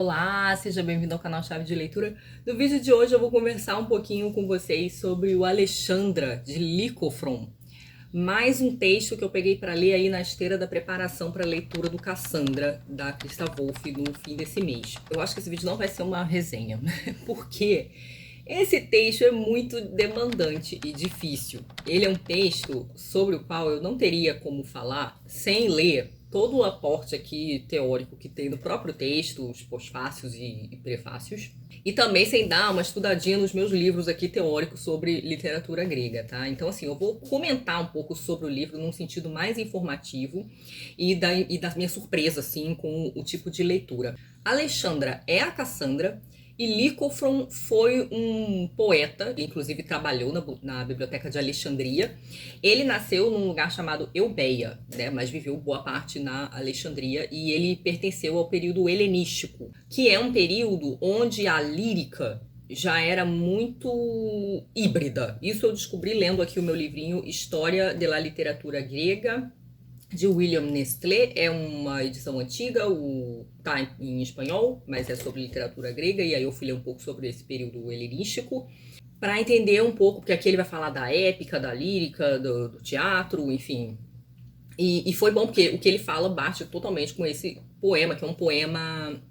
Olá, seja bem-vindo ao canal Chave de Leitura. No vídeo de hoje eu vou conversar um pouquinho com vocês sobre o Alexandra, de Lycophron. Mais um texto que eu peguei para ler aí na esteira da preparação para a leitura do Cassandra, da Christa Wolff, no fim desse mês. Eu acho que esse vídeo não vai ser uma resenha, porque esse texto é muito demandante e difícil. Ele é um texto sobre o qual eu não teria como falar sem ler todo o aporte aqui teórico que tem no próprio texto, os pós-fácios e prefácios, e também sem dar uma estudadinha nos meus livros aqui teóricos sobre literatura grega, tá? Então, assim, eu vou comentar um pouco sobre o livro num sentido mais informativo e da minha surpresa, assim, com o tipo de leitura. Alexandra é a Cassandra, e Lycophron foi um poeta, inclusive trabalhou na Biblioteca de Alexandria. Ele nasceu num lugar chamado Eubeia, né, mas viveu boa parte na Alexandria, e ele pertenceu ao período helenístico, que é um período onde a lírica já era muito híbrida. Isso eu descobri lendo aqui o meu livrinho História da Literatura Grega, de William Nestlé. É uma edição antiga, tá em espanhol, mas é sobre literatura grega, e aí eu fui ler um pouco sobre esse período helenístico, para entender um pouco, porque aqui ele vai falar da épica, da lírica, do teatro, enfim. E foi bom, porque o que ele fala bate totalmente com esse poema, que é um poema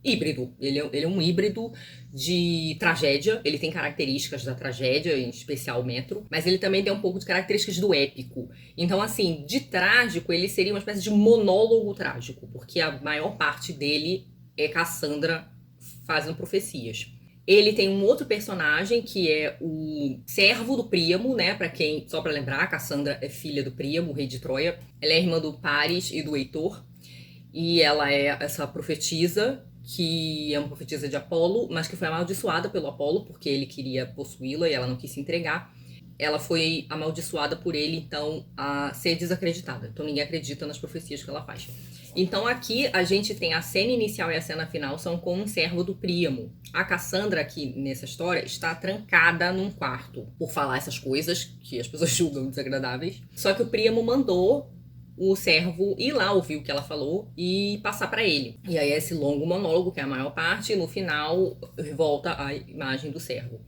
híbrido. Ele é um híbrido de tragédia. Ele tem características da tragédia, em especial o metro, mas ele também tem um pouco de características do épico. Então, assim, de trágico, ele seria uma espécie de monólogo trágico, porque a maior parte dele é Cassandra fazendo profecias. Ele tem um outro personagem que é o servo do Príamo, né? Para quem, só para lembrar, Cassandra é filha do Príamo, o rei de Troia. Ela é irmã do Paris e do Heitor, e ela é essa profetisa, que é uma profetisa de Apolo, mas que foi amaldiçoada pelo Apolo, porque ele queria possuí-la e ela não quis se entregar. Ela foi amaldiçoada por ele, então, a ser desacreditada. Então ninguém acredita nas profecias que ela faz. Então aqui a gente tem a cena inicial e a cena final são com um servo do Príamo. A Cassandra aqui nessa história está trancada num quarto por falar essas coisas que as pessoas julgam desagradáveis. Só que o Príamo mandou o servo ir lá ouvir o que ela falou e passar para ele. E aí esse longo monólogo, que é a maior parte, e no final volta a imagem do servo.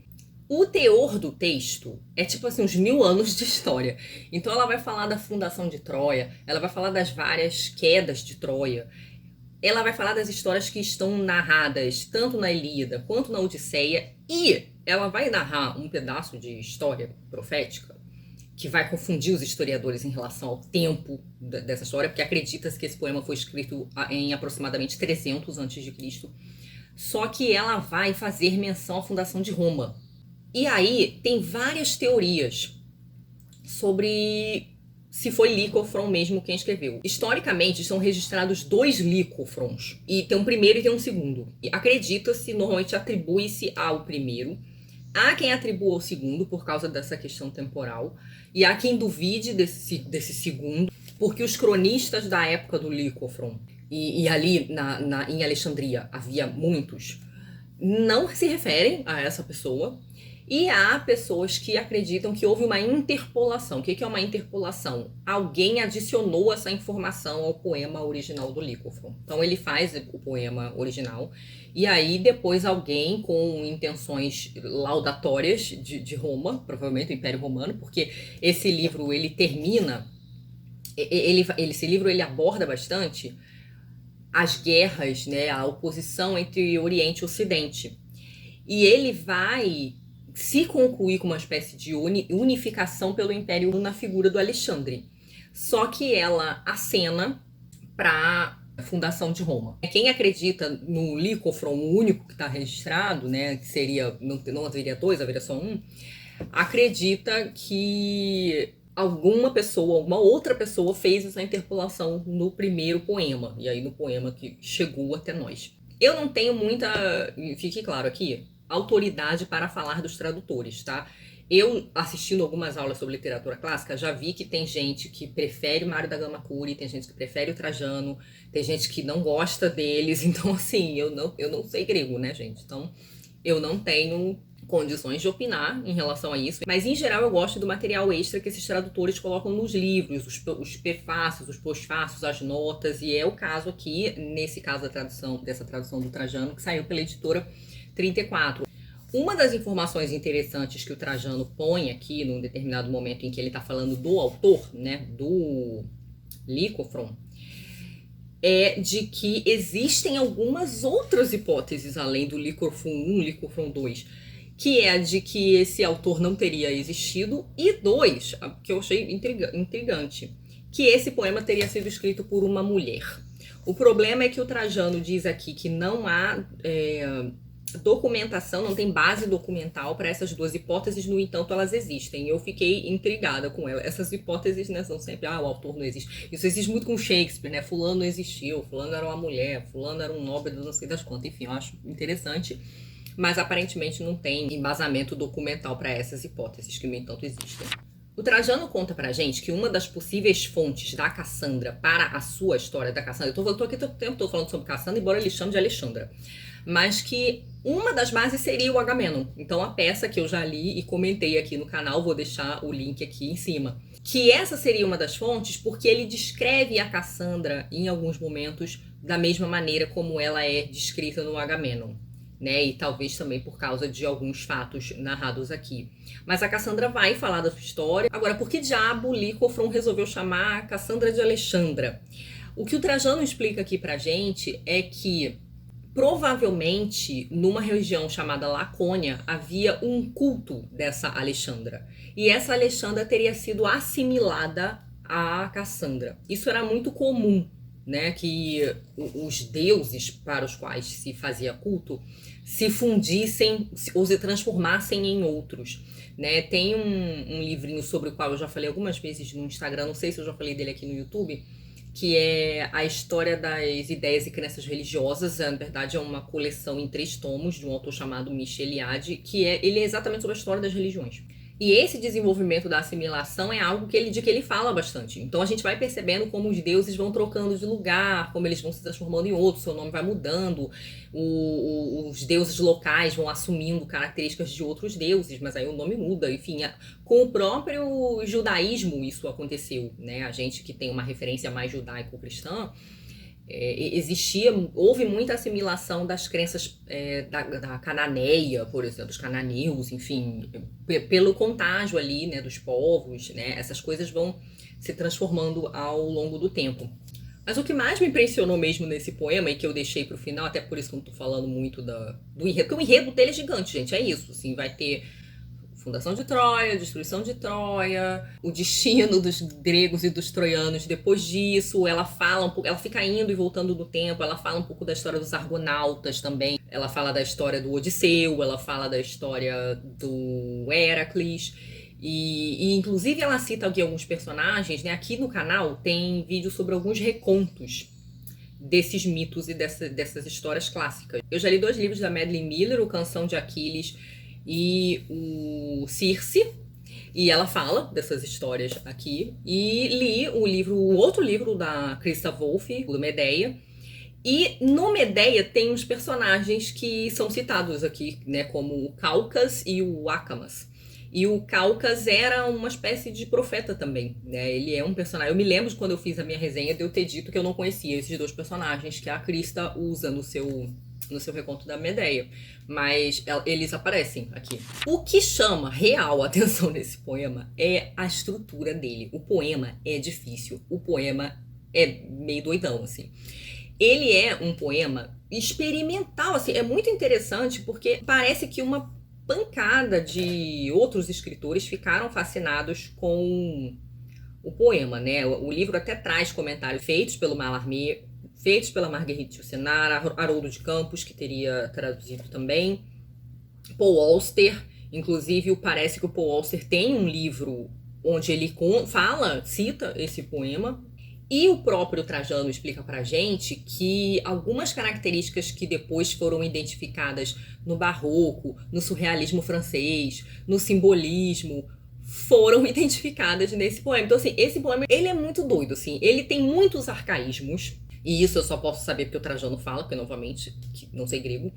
O teor do texto é tipo assim, uns 1000 anos de história. Então ela vai falar da fundação de Troia, ela vai falar das várias quedas de Troia, ela vai falar das histórias que estão narradas tanto na Ilíada quanto na Odisseia, e ela vai narrar um pedaço de história profética que vai confundir os historiadores em relação ao tempo dessa história, porque acredita-se que esse poema foi escrito em aproximadamente 300 a.C. Só que ela vai fazer menção à fundação de Roma. E aí tem várias teorias sobre se foi Lycophron mesmo quem escreveu. Historicamente, são registrados 2 Lycophrons, e tem um primeiro e tem um segundo. E acredita-se, normalmente atribui-se ao primeiro, há quem atribua ao segundo por causa dessa questão temporal, e há quem duvide desse segundo, porque os cronistas da época do Lycophron, e ali em Alexandria havia muitos, não se referem a essa pessoa. E há pessoas que acreditam que houve uma interpolação. O que é uma interpolação? Alguém adicionou essa informação ao poema original do Lycophron. Então ele faz o poema original, e aí depois alguém com intenções laudatórias de Roma, provavelmente o Império Romano, porque esse livro ele termina, esse livro ele aborda bastante as guerras, né, a oposição entre Oriente e Ocidente. E ele vai se concluir com uma espécie de unificação pelo Império na figura do Alexandre. Só que ela acena para a fundação de Roma. Quem acredita no Lycophron, o único que está registrado, né, que seria, não haveria 2, haveria só um, acredita que alguma pessoa, alguma outra pessoa fez essa interpolação no primeiro poema, e aí no poema que chegou até nós. Eu não tenho muita, fique claro aqui, autoridade para falar dos tradutores, tá? Eu, assistindo algumas aulas sobre literatura clássica, já vi que tem gente que prefere o Mário da Gama Cury, tem gente que prefere o Trajano, tem gente que não gosta deles, então assim, eu não sei grego, né, gente? Então eu não tenho condições de opinar em relação a isso, mas em geral eu gosto do material extra que esses tradutores colocam nos livros, os prefácios, os pós-fácios, as notas, e é o caso aqui, nesse caso dessa tradução do Trajano, que saiu pela editora 34. Uma das informações interessantes que o Trajano põe aqui, num determinado momento em que ele está falando do autor, né, do Lycophron, é de que existem algumas outras hipóteses além do Lycophron 1, Lycophron 2, que é a de que esse autor não teria existido, e 2, que eu achei intrigante, que esse poema teria sido escrito por uma mulher. O problema é que o Trajano diz aqui que não há documentação, não tem base documental para essas duas hipóteses, no entanto elas existem. Eu fiquei intrigada com ela. Essas hipóteses, né, são sempre, o autor não existe. Isso existe muito com Shakespeare, né? Fulano não existiu, fulano era uma mulher, fulano era um nobre do não sei das quantas. Enfim, eu acho interessante, mas aparentemente não tem embasamento documental para essas hipóteses, que no entanto existem. O Trajano conta pra gente que uma das possíveis fontes da Cassandra para a sua história da Cassandra, eu tô aqui todo tempo todo falando sobre Cassandra, embora ele chame de Alexandra, mas que uma das bases seria o Agamenon. Então a peça que eu já li e comentei aqui no canal, vou deixar o link aqui em cima, que essa seria uma das fontes porque ele descreve a Cassandra em alguns momentos da mesma maneira como ela é descrita no Agamenon, né? E talvez também por causa de alguns fatos narrados aqui. Mas a Cassandra vai falar da sua história. Agora, por que diabo Lycophron resolveu chamar a Cassandra de Alexandra? O que o Trajano explica aqui pra gente é que provavelmente numa região chamada Lacônia havia um culto dessa Alexandra. E essa Alexandra teria sido assimilada à Cassandra. Isso era muito comum, né? Que os deuses para os quais se fazia culto se fundissem ou se transformassem em outros, né? Tem um livrinho sobre o qual eu já falei algumas vezes no Instagram, não sei se eu já falei dele aqui no YouTube, que é a história das ideias e crenças religiosas. Na verdade é uma coleção em 3 tomos de um autor chamado Michel Eliade, que ele é exatamente sobre a história das religiões. E esse desenvolvimento da assimilação é algo de que ele fala bastante. Então a gente vai percebendo como os deuses vão trocando de lugar, como eles vão se transformando em outros, seu nome vai mudando, os deuses locais vão assumindo características de outros deuses, mas aí o nome muda. Enfim, com o próprio judaísmo isso aconteceu, né? A gente que tem uma referência mais judaico-cristã, houve muita assimilação das crenças da Cananeia, por exemplo, dos cananeus, enfim, pelo contágio ali, né, dos povos, né, essas coisas vão se transformando ao longo do tempo. Mas o que mais me impressionou mesmo nesse poema, e que eu deixei pro final, até por isso que eu não tô falando muito do enredo, porque o enredo dele é gigante, gente, é isso, assim, vai ter fundação de Troia, destruição de Troia, o destino dos gregos e dos troianos depois disso. Ela fala um pouco, ela fica indo e voltando no tempo, ela fala um pouco da história dos argonautas também, ela fala da história do Odisseu, ela fala da história do Heracles, e inclusive ela cita aqui alguns personagens, né? Aqui no canal tem vídeo sobre alguns recontos desses mitos e dessas histórias clássicas. Eu já li 2 livros da Madeline Miller, o Canção de Aquiles e o Circe, e ela fala dessas histórias aqui. E li o outro livro da Christa Wolff, do Medeia, e no Medeia tem uns personagens que são citados aqui, né, como o Calcas e o Acamas. E o Calcas era uma espécie de profeta também, né? Ele é um personagem. Eu me lembro de quando eu fiz a minha resenha de eu ter dito que eu não conhecia esses 2 personagens que a Christa usa no seu reconto da Medeia, mas eles aparecem aqui. O que chama real atenção nesse poema é a estrutura dele. O poema é difícil, o poema é meio doidão, assim. Ele é um poema experimental, assim, é muito interessante porque parece que uma pancada de outros escritores ficaram fascinados com o poema, né? O livro até traz comentários feitos pelo Mallarmé, feitos pela Marguerite Yourcenar, Haroldo de Campos, que teria traduzido também, Paul Auster. Inclusive, parece que o Paul Auster tem um livro onde ele cita esse poema. E o próprio Trajano explica pra gente que algumas características que depois foram identificadas no barroco, no surrealismo francês, no simbolismo, foram identificadas nesse poema. Então, assim, esse poema, ele é muito doido, assim. Ele tem muitos arcaísmos, e isso eu só posso saber porque o Trajano fala, porque, novamente, não sei grego.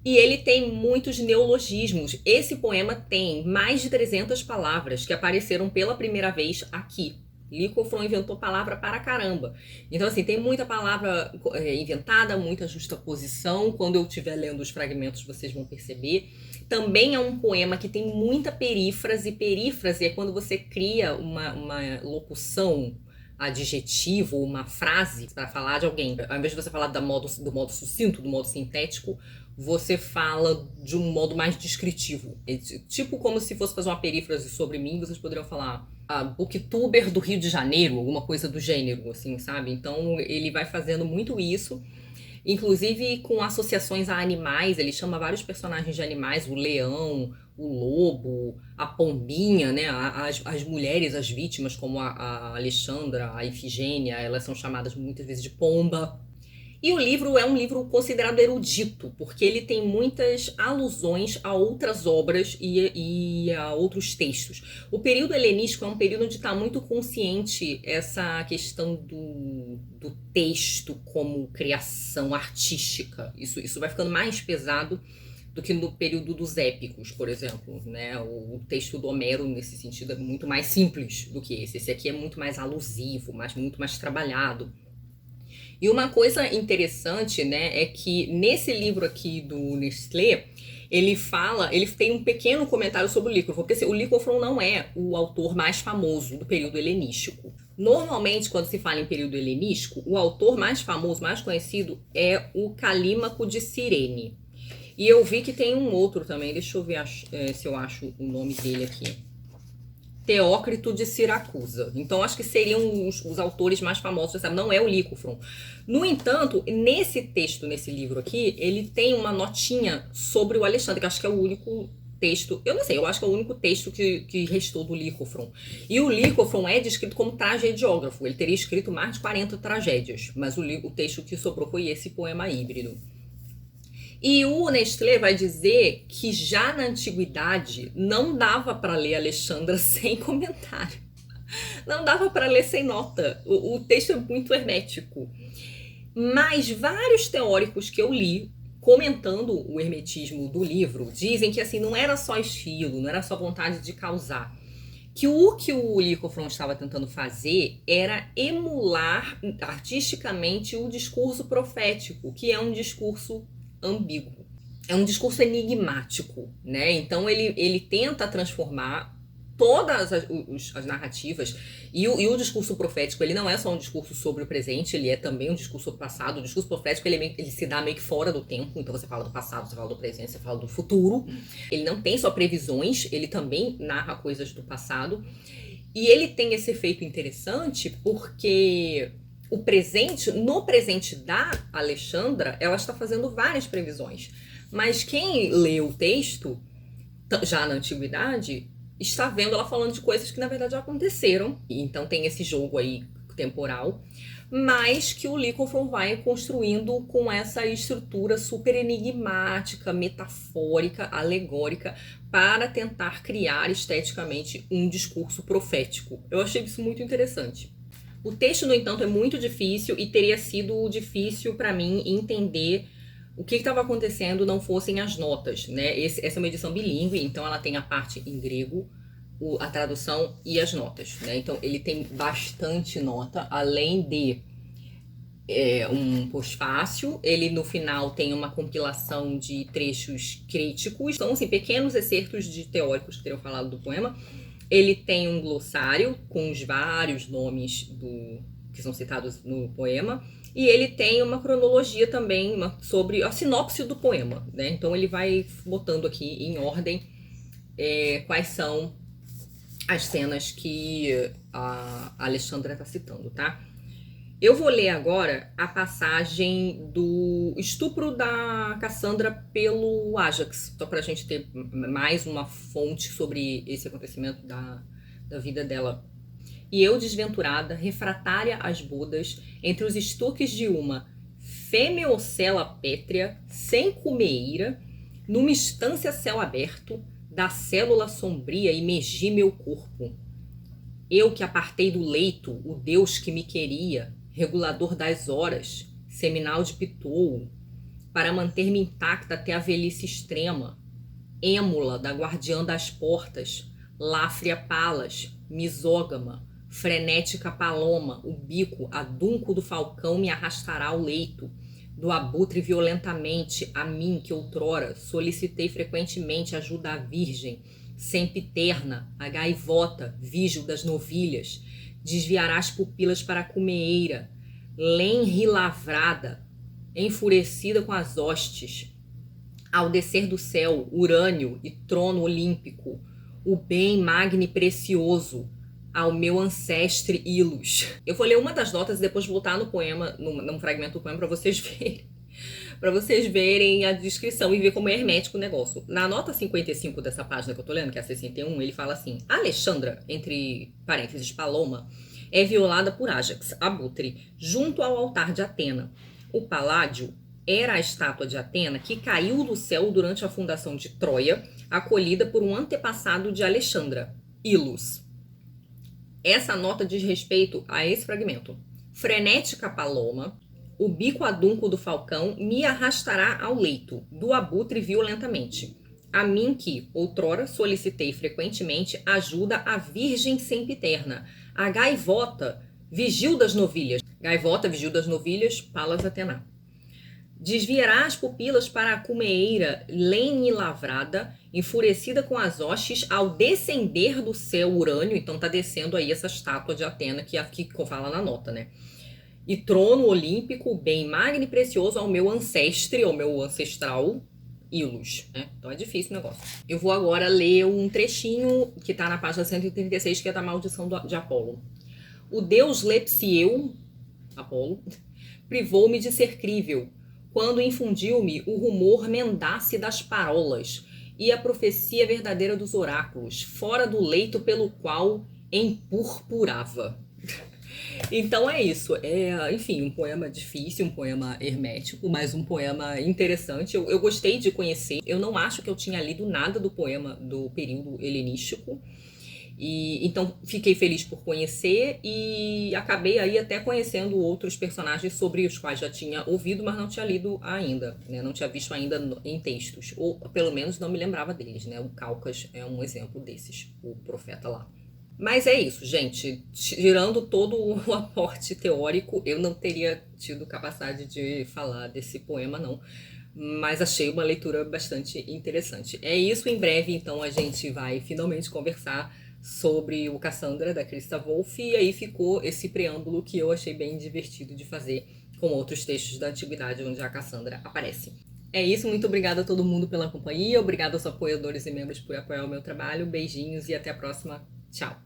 E ele tem muitos neologismos. Esse poema tem mais de 300 palavras que apareceram pela primeira vez aqui. Lycophron inventou palavra para caramba. Então, assim, tem muita palavra inventada, muita justaposição. Quando eu estiver lendo os fragmentos, vocês vão perceber. Também é um poema que tem muita perífrase. Perífrase é quando você cria uma locução, adjetivo, uma frase para falar de alguém. Ao invés de você falar do modo sucinto, do modo sintético, você fala de um modo mais descritivo. Tipo como se fosse fazer uma perífrase sobre mim, vocês poderiam falar a booktuber do Rio de Janeiro, alguma coisa do gênero, assim, sabe? Então ele vai fazendo muito isso. Inclusive com associações a animais, ele chama vários personagens de animais, o leão, o lobo, a pombinha, né? As mulheres, as vítimas, como a Alexandra, a Ifigênia, elas são chamadas muitas vezes de pomba. E o livro é um livro considerado erudito, porque ele tem muitas alusões a outras obras e a outros textos. O período helenístico é um período onde está muito consciente essa questão do texto como criação artística. Isso vai ficando mais pesado do que no período dos épicos, por exemplo, né? O texto do Homero, nesse sentido, é muito mais simples do que esse. Esse aqui é muito mais alusivo, muito mais trabalhado. E uma coisa interessante, né, é que nesse livro aqui do Nestlé, ele tem um pequeno comentário sobre o Lycophron, porque assim, o Lycophron não é o autor mais famoso do período helenístico. Normalmente, quando se fala em período helenístico, o autor mais famoso, mais conhecido, é o Calímaco de Cirene. E eu vi que tem um outro também, deixa eu ver se eu acho o nome dele aqui. Teócrito de Siracusa. Então, acho que seriam os autores mais famosos, sabe? Não é o Lycophron. No entanto, nesse texto, nesse livro aqui, ele tem uma notinha sobre o Alexandre, que acho que é o único texto, eu não sei, eu acho que é o único texto que restou do Lycophron. E o Lycophron é descrito como tragediógrafo. Ele teria escrito mais de 40 tragédias, mas o texto que sobrou foi esse poema híbrido. E o Nestlé vai dizer que já na antiguidade não dava para ler Alexandra sem comentário. Não dava para ler sem nota. O texto é muito hermético. Mas vários teóricos que eu li comentando o hermetismo do livro dizem que assim não era só estilo, não era só vontade de causar. Que o Lycophron estava tentando fazer era emular artisticamente o discurso profético, que é um discurso ambíguo. É um discurso enigmático, né? Então ele tenta transformar todas as narrativas e o discurso profético, ele não é só um discurso sobre o presente, ele é também um discurso sobre o passado. O discurso profético, ele se dá meio que fora do tempo, então você fala do passado, você fala do presente, você fala do futuro. Ele não tem só previsões, ele também narra coisas do passado. E ele tem esse efeito interessante porque no presente da Alexandra, ela está fazendo várias previsões. Mas quem lê o texto, já na antiguidade, está vendo ela falando de coisas que na verdade já aconteceram. Então tem esse jogo aí temporal, mas que o Lycophron vai construindo com essa estrutura super enigmática, metafórica, alegórica, para tentar criar esteticamente um discurso profético. Eu achei isso muito interessante. O texto, no entanto, é muito difícil e teria sido difícil para mim entender o que estava acontecendo não fossem as notas, né? Essa é uma edição bilíngue, então ela tem a parte em grego, a tradução e as notas, né? Então ele tem bastante nota, além de um pós-fácil. Ele no final tem uma compilação de trechos críticos, então assim, pequenos excertos de teóricos que teriam falado do poema. Ele tem um glossário com os vários nomes que são citados no poema. E ele tem uma cronologia também sobre a sinopse do poema, né? Então ele vai botando aqui em ordem quais são as cenas que a Alexandra está citando, tá? Eu vou ler agora a passagem do estupro da Cassandra pelo Ájax, só para a gente ter mais uma fonte sobre esse acontecimento da vida dela. E eu, desventurada, refratária às bodas, entre os estuques de uma femeocela pétrea, sem cumeira, numa estância a céu aberto, da célula sombria imegi meu corpo. Eu que apartei do leito o Deus que me queria, regulador das horas, seminal de Pitou, para manter-me intacta até a velhice extrema. Êmula, da guardiã das portas, láfria palas, misógama, frenética paloma, o bico, adunco do falcão me arrastará ao leito, do abutre violentamente, a mim que outrora solicitei frequentemente ajuda à virgem, sempiterna, a gaivota, vígil das novilhas, desviará as pupilas para a cumeeira, lenre lavrada, enfurecida com as hostes, ao descer do céu, urânio e trono olímpico, o bem magno precioso, ao meu ancestre Ilus. Eu vou ler uma das notas e depois voltar no poema, num fragmento do poema, para vocês verem. Para vocês verem a descrição e ver como é hermético o negócio. Na nota 55 dessa página que eu tô lendo, que é a 61, ele fala assim: Alexandra, entre parênteses, Paloma, é violada por Ájax, abutre, junto ao altar de Atena. O Paládio era a estátua de Atena que caiu do céu durante a fundação de Troia, acolhida por um antepassado de Alexandra, Ilus. Essa nota diz respeito a esse fragmento. Frenética paloma, o bico adunco do falcão me arrastará ao leito, do abutre violentamente. A mim que, outrora, solicitei frequentemente ajuda à virgem sempiterna, a gaivota, vigil das novilhas. Gaivota, vigil das novilhas, Palas Atena. Desviará as pupilas para a cumeeira, lene lavrada, enfurecida com as hostes, ao descender do céu Urânio. Então tá descendo aí essa estátua de Atena que fala na nota, né? E trono olímpico, bem magno e precioso ao meu ancestre, ao meu ancestral Ilus, né? Então é difícil o negócio. Eu vou agora ler um trechinho que tá na página 136, que é da maldição de Apolo. O deus Lepsieu, Apolo, privou-me de ser crível, quando infundiu-me o rumor mendace das parolas e a profecia verdadeira dos oráculos, fora do leito pelo qual empurpurava. Então é isso, enfim, um poema difícil, um poema hermético, mas um poema interessante. Eu gostei de conhecer, eu não acho que eu tinha lido nada do poema do período helenístico, então fiquei feliz por conhecer e acabei aí até conhecendo outros personagens sobre os quais já tinha ouvido, mas não tinha lido ainda, né? Não tinha visto ainda em textos, ou pelo menos não me lembrava deles, né? O Calcas é um exemplo desses, o profeta lá. Mas é isso, gente. Tirando todo o aporte teórico, eu não teria tido capacidade de falar desse poema, não. Mas achei uma leitura bastante interessante. É isso, em breve, então, a gente vai finalmente conversar sobre o Cassandra, da Christa Wolff, e aí ficou esse preâmbulo que eu achei bem divertido de fazer com outros textos da Antiguidade onde a Cassandra aparece. É isso, muito obrigada a todo mundo pela companhia, obrigada aos apoiadores e membros por apoiar o meu trabalho, beijinhos e até a próxima, tchau!